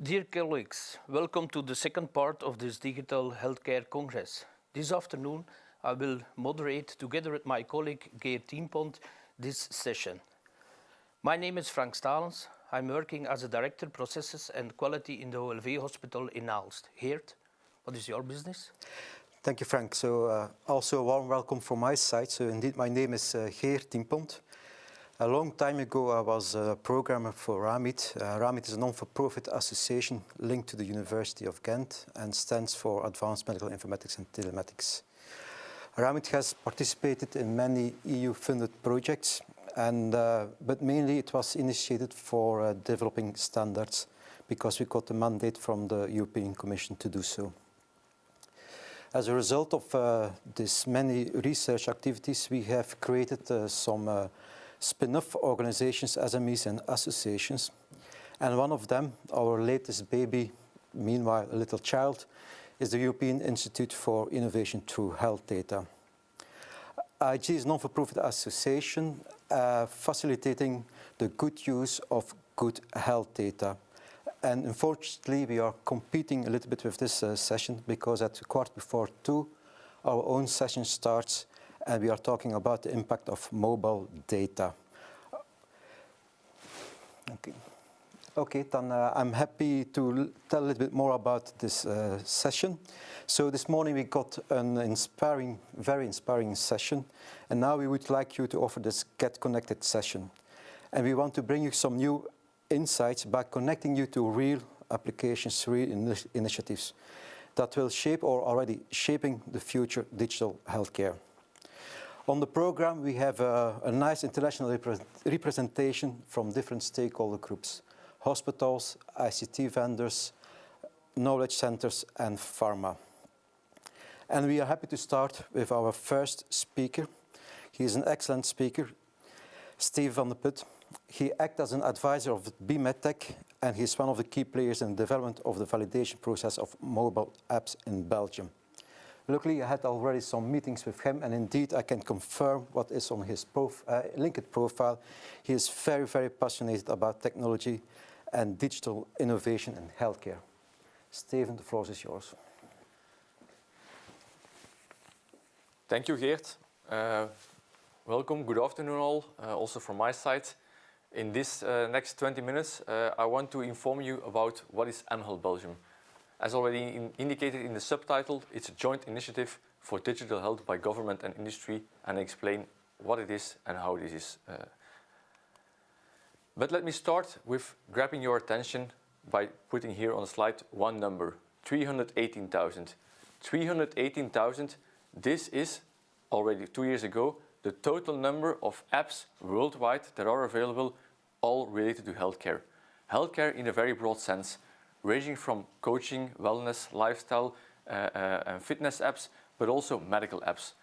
Dear colleagues, welcome to the second part of this Digital Healthcare Congress. This afternoon, I will moderate together with my colleague Geert Tienpont this session. My name is Frank Stalens. I'm working as a Director Processes and Quality in the OLV Hospital in Aalst. Geert, what is your business? Thank you, Frank. Also a warm welcome from my side. Indeed, my name is Geert Tienpont. A long time ago, I was a programmer for RAMIT. RAMIT is a non-for-profit association linked to the University of Ghent and stands for Advanced Medical Informatics and Telematics. RAMIT has participated in many EU-funded projects, but mainly it was initiated for developing standards because we got a mandate from the European Commission to do so. As a result of these many research activities, we have created some spin-off organizations, SMEs and associations. And one of them, our latest baby, meanwhile a little child, is the European Institute for Innovation Through Health Data. IG is a non-for-profit association facilitating the good use of good health data. And unfortunately, we are competing a little bit with this session because at 2:15, our own session starts and we are talking about the impact of mobile data. Okay, then I'm happy to tell a little bit more about this session. So this morning we got an very inspiring session, and now we would like you to offer this Get Connected session. And we want to bring you some new insights by connecting you to real applications, real initiatives that will shape or already shaping the future digital healthcare. On the program, we have a nice international representation from different stakeholder groups: hospitals, ICT vendors, knowledge centers, and pharma. And we are happy to start with our first speaker. He is an excellent speaker, Steve Vandeput. He acts as an advisor of BMedTech, and he is one of the key players in the development of the validation process of mobile apps in Belgium. Luckily, I had already some meetings with him, and indeed I can confirm what is on his LinkedIn profile. He is very, very passionate about technology and digital innovation in healthcare. Steven, the floor is yours. Thank you, Geert. Welcome, good afternoon all, also from my side. In this next 20 minutes, I want to inform you about what is mHealth Belgium. As already indicated in the subtitle, it's a joint initiative for digital health by government and industry, and explain what it is and how it is. But let me start with grabbing your attention by putting here on the slide one number, 318,000. 318,000, this is already 2 years ago, the total number of apps worldwide that are available, all related to healthcare. Healthcare in a very broad sense, ranging from coaching, wellness, lifestyle, and fitness apps, but also medical apps.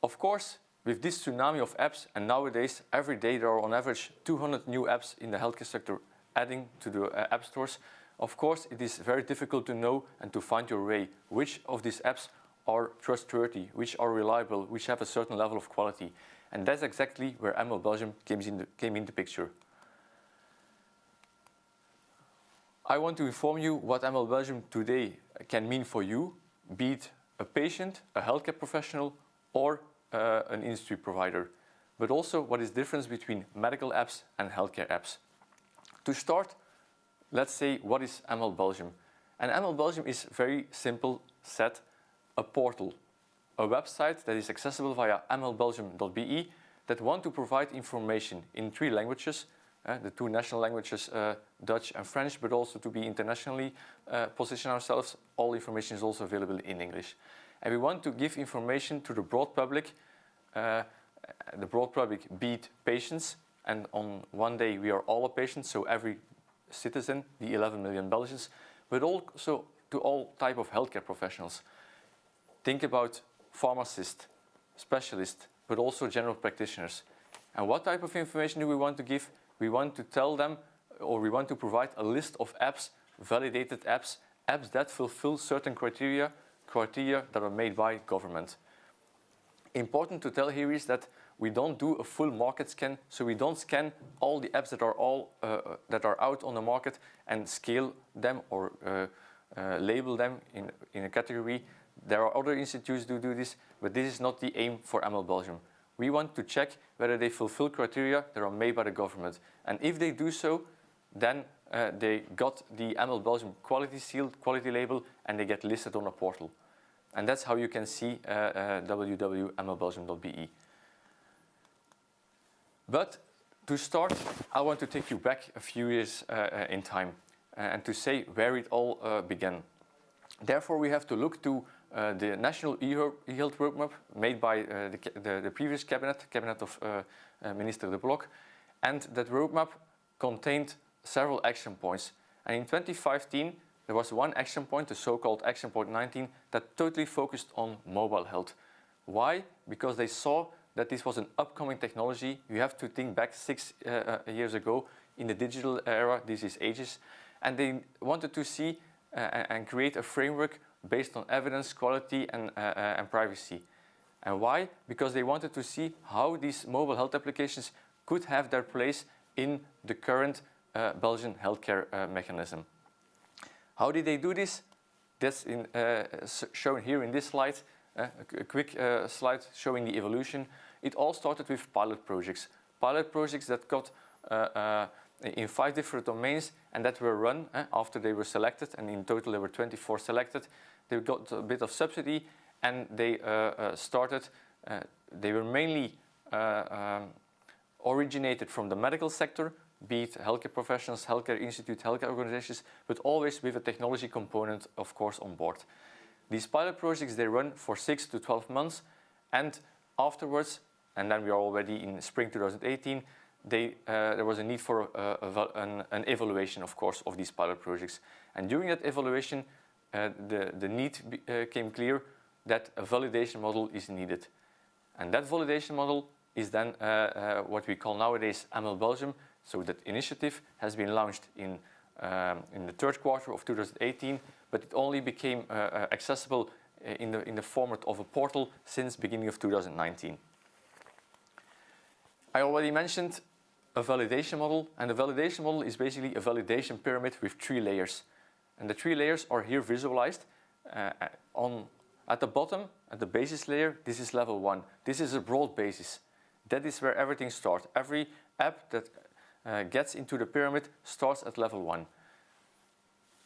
Of course, with this tsunami of apps, and nowadays, every day there are on average 200 new apps in the healthcare sector adding to the app stores, of course, it is very difficult to know and to find your way. Which of these apps are trustworthy, which are reliable, which have a certain level of quality. And that's exactly where mHealth Belgium came in the picture. I want to inform you what mHealth Belgium today can mean for you, be it a patient, a healthcare professional, or an industry provider, but also what is the difference between medical apps and healthcare apps. To start, let's say what is mHealth Belgium. And mHealth Belgium is very simple said, a portal, a website that is accessible via mhealthbelgium.be that want to provide information in 3 languages, the 2 national languages, Dutch and French, but also to be internationally position ourselves. All information is also available in English. And we want to give information to the broad public, be it patients, and on one day we are all a patient, so every citizen, the 11 million Belgians, but also to all type of healthcare professionals. Think about pharmacists, specialists, but also general practitioners. And what type of information do we want to give? We want to tell them, or we want to provide a list of apps, validated apps, apps that fulfill certain criteria that are made by government. Important to tell here is that we don't do a full market scan, so we don't scan all the apps that are out on the market and scale them or label them in a category. There are other institutes who do this, but this is not the aim for ML Belgium. We want to check whether they fulfill criteria that are made by the government. And if they do so, then they got the ML Belgium quality seal, quality label, and they get listed on a portal. And that's how you can see www.mlbelgium.be. But to start, I want to take you back a few years in time and to say where it all began. Therefore, we have to look to the National e-health roadmap made by the previous cabinet of Minister De Blok. And that roadmap contained several action points. And in 2015, there was one action point, the so-called action point 19, that totally focused on mobile health. Why? Because they saw that this was an upcoming technology. You have to think back 6 years ago in the digital era, this is ages, and they wanted to see and create a framework based on evidence, quality, and privacy. And why? Because they wanted to see how these mobile health applications could have their place in the current Belgian healthcare mechanism. How did they do this? That's shown here in this slide, a quick slide showing the evolution. It all started with pilot projects that got in 5 different domains and that were run after they were selected, and in total there were 24 selected. They got a bit of subsidy and they started, they were mainly originated from the medical sector, be it healthcare professionals, healthcare institutes, healthcare organizations, but always with a technology component, of course, on board. These pilot projects, they run for 6 to 12 months, and afterwards, and then we are already in spring 2018, there was a need for an evaluation, of course, of these pilot projects. And during that evaluation, the need came clear that a validation model is needed. And that validation model is then what we call nowadays ML Belgium. So that initiative has been launched in the 3rd quarter of 2018, but it only became accessible in the format of a portal since beginning of 2019. I already mentioned a validation model, and the validation model is basically a validation pyramid with 3 layers. And the 3 layers are here visualized. At the bottom, at the basis layer, this is level 1. This is a broad basis. That is where everything starts. Every app that gets into the pyramid starts at level 1.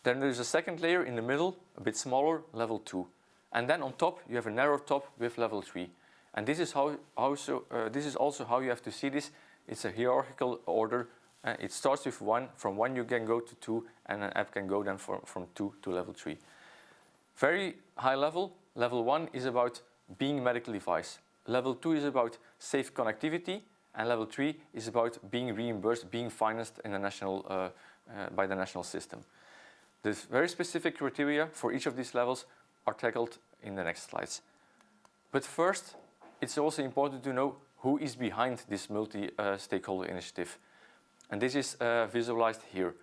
Then there's a second layer in the middle, a bit smaller, level 2. And then on top, you have a narrow top with level 3. And this is this is also how you have to see this. It's a hierarchical order. It starts with 1. From 1 you can go to 2, and an app can go then from 2 to level 3. Very high level. Level 1 is about being a medical device. Level 2 is about safe connectivity. And level 3 is about being reimbursed, being financed in the by the national system. The very specific criteria for each of these levels are tackled in the next slides. But first, it's also important to know who is behind this multi-stakeholder initiative. And this is visualized here.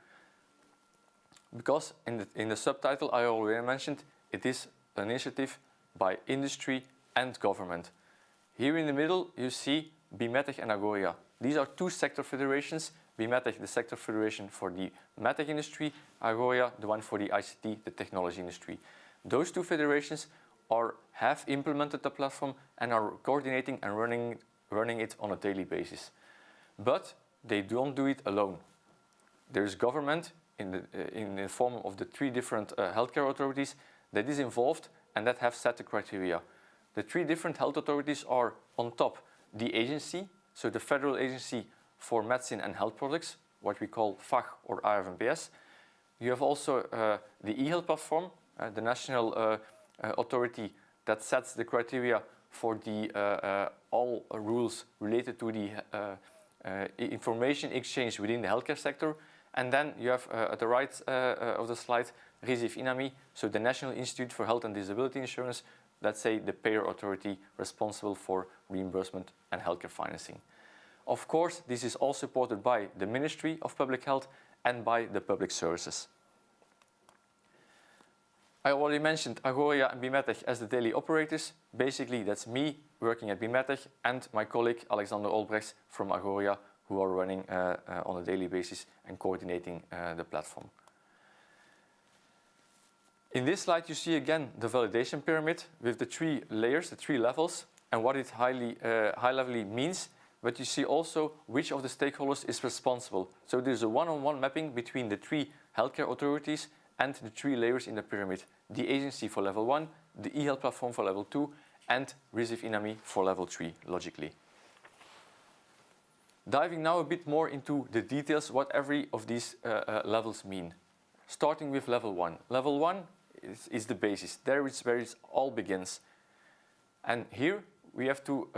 Because in the subtitle I already mentioned, it is an initiative by industry and government. Here in the middle, you see BIMETEC and Agoria. These are 2 sector federations. BIMETEC, the sector federation for the medtech industry. Agoria, the one for the ICT, the technology industry. Those 2 federations have implemented the platform and are coordinating and running it on a daily basis. But they don't do it alone. There is government in the form of the 3 different healthcare authorities that is involved and that have set the criteria. The 3 different health authorities are on top the agency, so the Federal Agency for Medicine and Health Products, what we call FAG or AFNPS. You have also the e-health platform, the national authority that sets the criteria for all rules related to the information exchange within the healthcare sector. And then you have at the right of the slide, RISIF INAMI, so the National Institute for Health and Disability Insurance, let's say the payer authority responsible for reimbursement and healthcare financing. Of course, this is all supported by the Ministry of Public Health and by the public services. I already mentioned Agoria and Bimetech as the daily operators. Basically, that's me working at Bimetech and my colleague Alexander Olbrechts from Agoria, who are running on a daily basis and coordinating the platform. In this slide, you see again the validation pyramid with the 3 layers, the 3 levels, and what it high-levelly means. But you see also which of the stakeholders is responsible. So there's a one-on-one mapping between the 3 healthcare authorities and the 3 layers in the pyramid. The agency for level 1, the e-health platform for level 2, and RISIF INAMI for level 3, logically. Diving now a bit more into the details, what every of these levels mean. Starting with level 1. Level 1 is the basis. There is where it all begins. And here we have to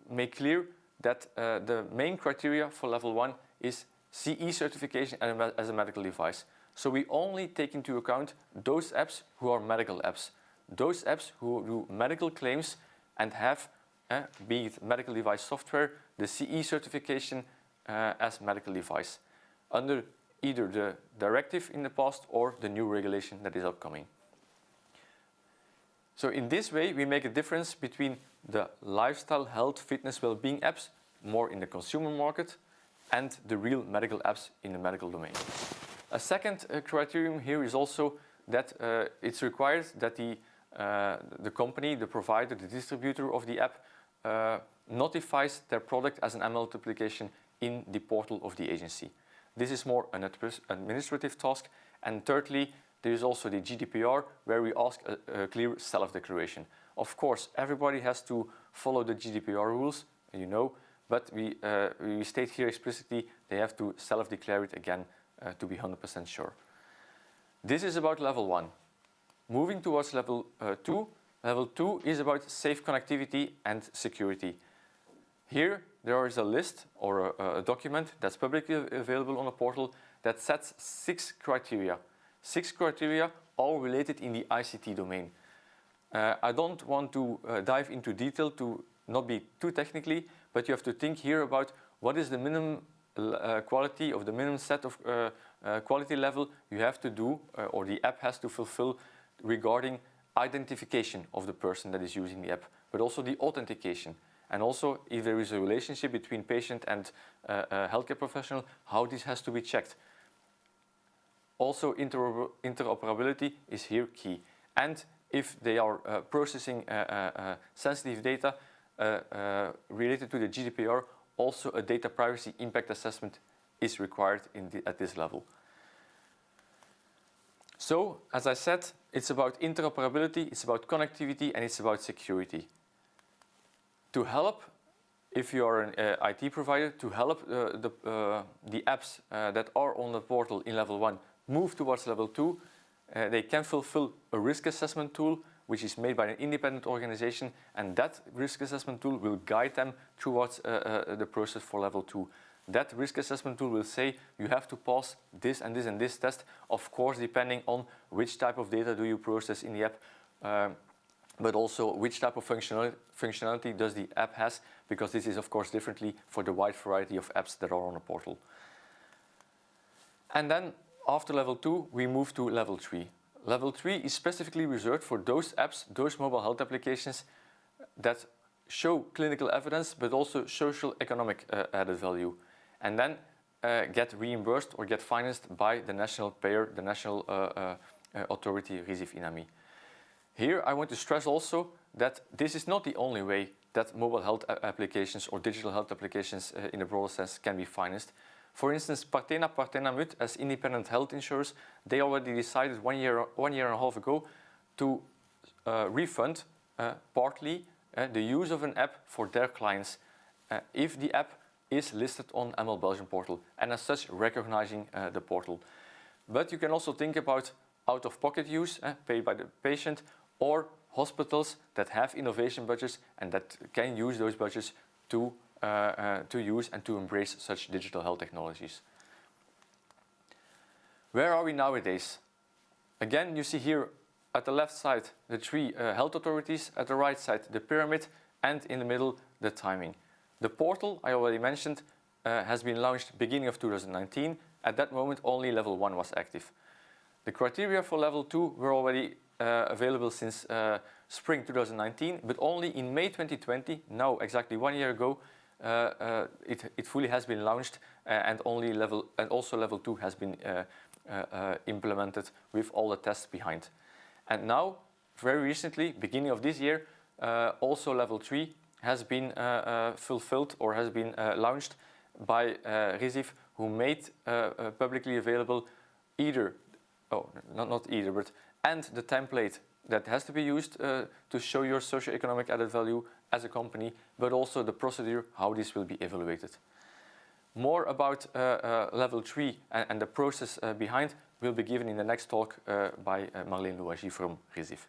make clear that the main criteria for level 1 is CE certification as a medical device. So we only take into account those apps who are medical apps. Those apps who do medical claims and have, be it medical device software, the CE certification as medical device under either the directive in the past or the new regulation that is upcoming. So in this way, we make a difference between the lifestyle, health, fitness, well-being apps, more in the consumer market, and the real medical apps in the medical domain. A second criterion here is also that it's required that the company, the provider, the distributor of the app notifies their product as an ML application in the portal of the agency. This is more an administrative task. And thirdly, there is also the GDPR, where we ask a clear self-declaration. Of course, everybody has to follow the GDPR rules, you know, but we state here explicitly they have to self-declare it again to be 100% sure. This is about level 1. Moving towards level 2. Level 2 is about safe connectivity and security. Here there is a list or a document that's publicly available on the portal that sets 6 criteria. 6 criteria, all related in the ICT domain. I don't want to dive into detail to not be too technically, but you have to think here about what is the minimum quality of the minimum set of quality level you have to do or the app has to fulfill regarding identification of the person that is using the app, but also the authentication. And also if there is a relationship between patient and healthcare professional, how this has to be checked. Also, interoperability is here key. And if they are processing sensitive data related to the GDPR, also a data privacy impact assessment is required at this level. So, as I said, it's about interoperability, it's about connectivity, and it's about security. To help, if you are an IT provider, to help the apps that are on the portal in level 1 move towards level 2, they can fulfill a risk assessment tool which is made by an independent organization, and that risk assessment tool will guide them towards the process for level 2. That risk assessment tool will say you have to pass this and this and this test, of course depending on which type of data do you process in the app, but also which type of functionality does the app has, because this is of course differently for the wide variety of apps that are on a portal. And then after level 2, we move to level 3. Level 3 is specifically reserved for those apps, those mobile health applications that show clinical evidence, but also social economic added value, and then get reimbursed or get financed by the national payer, the national authority, RISIF INAMI. Here I want to stress also that this is not the only way that mobile health applications or digital health applications in a broader sense can be financed. For instance, Partena Mut, as independent health insurers, they already decided one year and a half ago to refund partly the use of an app for their clients if the app is listed on ML Belgium portal, and as such recognizing the portal. But you can also think about out-of-pocket use paid by the patient, or hospitals that have innovation budgets and that can use those budgets to use and to embrace such digital health technologies. Where are we nowadays? Again, you see here at the left side the 3 health authorities, at the right side the pyramid, and in the middle the timing. The portal, I already mentioned, has been launched beginning of 2019. At that moment only level 1 was active. The criteria for level 2 were already available since spring 2019, but only in May 2020, now exactly 1 year ago, it fully has been launched, and also level 2 has been implemented with all the tests behind. And now, very recently, beginning of this year, also level 3 has been fulfilled or has been launched by RISIF, who made publicly available either, and the template that has to be used to show your socioeconomic added value as a company, but also the procedure, how this will be evaluated. More about level 3 and the process behind will be given in the next talk by Marlene Louagie from RISIF.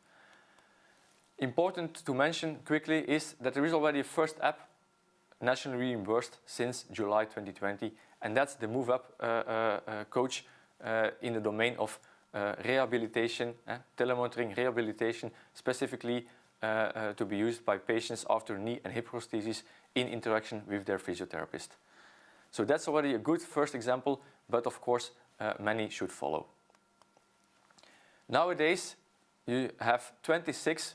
Important to mention quickly is that there is already a first app nationally reimbursed since July 2020, and that's the Move Up coach in the domain of rehabilitation, telemonitoring rehabilitation, specifically to be used by patients after knee and hip prosthesis in interaction with their physiotherapist. So that's already a good first example, but of course many should follow. Nowadays you have 26,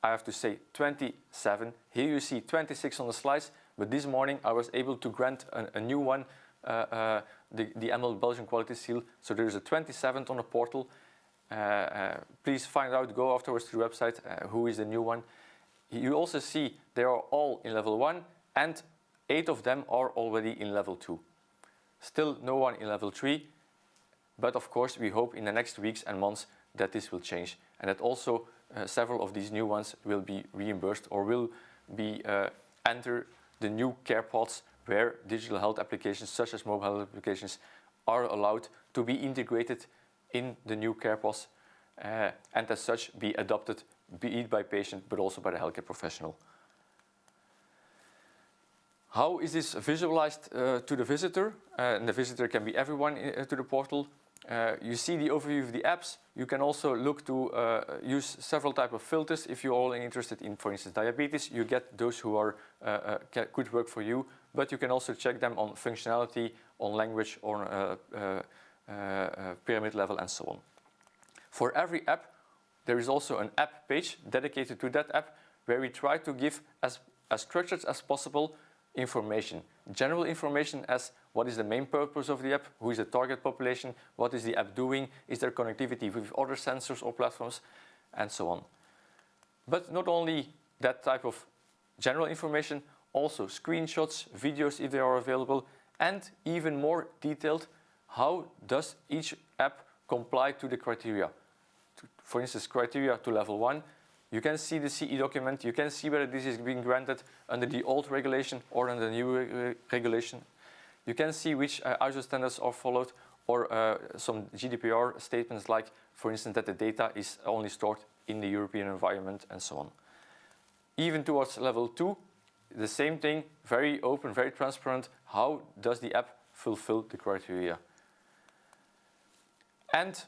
I have to say 27. Here you see 26 on the slides, but this morning I was able to grant a new one, the ML Belgian Quality Seal. So there is a 27th on the portal. Please find out, go afterwards to the website, who is the new one. You also see they are all in level 1, and 8 of them are already in level 2. Still no one in level 3, but of course we hope in the next weeks and months that this will change, and that also several of these new ones will be reimbursed or will be enter the new care pods, where digital health applications such as mobile health applications are allowed to be integrated in the new care pods, and as such be adopted, be it by patient but also by the healthcare professional. How is this visualized to the visitor? And the visitor can be everyone to the portal. You see the overview of the apps. You can also look to use several types of filters. If you're all interested in, for instance, diabetes, you get those who are could work for you. But you can also check them on functionality, on language, on pyramid level, and so on. For every app, there is also an app page dedicated to that app, where we try to give as structured as possible information. General information as what is the main purpose of the app, who is the target population, what is the app doing, is there connectivity with other sensors or platforms, and so on. But not only that type of general information, also screenshots, videos if they are available, and even more detailed, how does each app comply to the criteria. For instance, criteria to level 1, you can see the CE document, you can see whether this is being granted under the old regulation or under the new regulation. You can see which ISO standards are followed, or some GDPR statements like, for instance, that the data is only stored in the European environment, and so on. Even towards level 2, the same thing, very open, very transparent. How does the app fulfill the criteria? And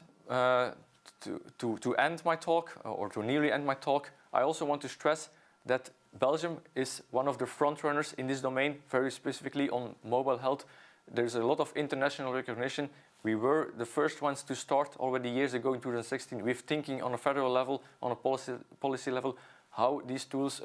to end my talk, or to nearly end my talk, I also want to stress that Belgium is one of the front runners in this domain, very specifically on mobile health. There's a lot of international recognition. We were the first ones to start already years ago in 2016 with thinking on a federal level, on a policy level, how these tools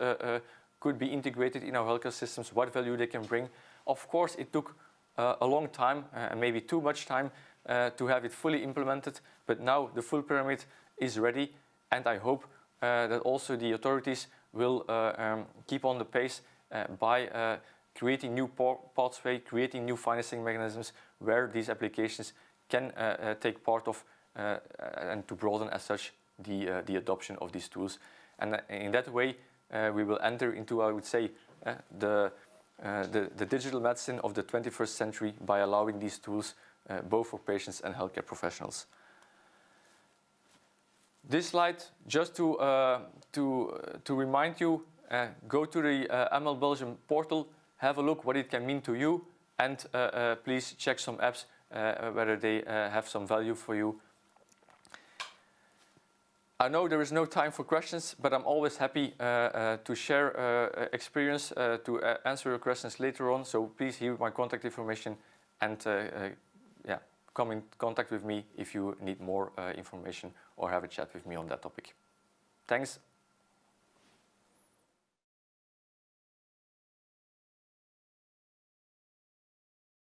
could be integrated in our healthcare systems, what value they can bring. Of course, it took a long time, and maybe too much time, to have it fully implemented, but now the full pyramid is ready, and I hope that also the authorities will keep on the pace by creating new pathway, creating new financing mechanisms where these applications can take part of, and to broaden as such the adoption of these tools. And in that way, we will enter into, I would say, the digital medicine of the 21st century by allowing these tools both for patients and healthcare professionals. This slide, just to remind you, go to the ML Belgium portal, have a look what it can mean to you, and please check some apps whether they have some value for you. I know there is no time for questions, but I'm always happy to share experience, to answer your questions later on. So please hear my contact information, and yeah, come in contact with me if you need more information or have a chat with me on that topic. Thanks.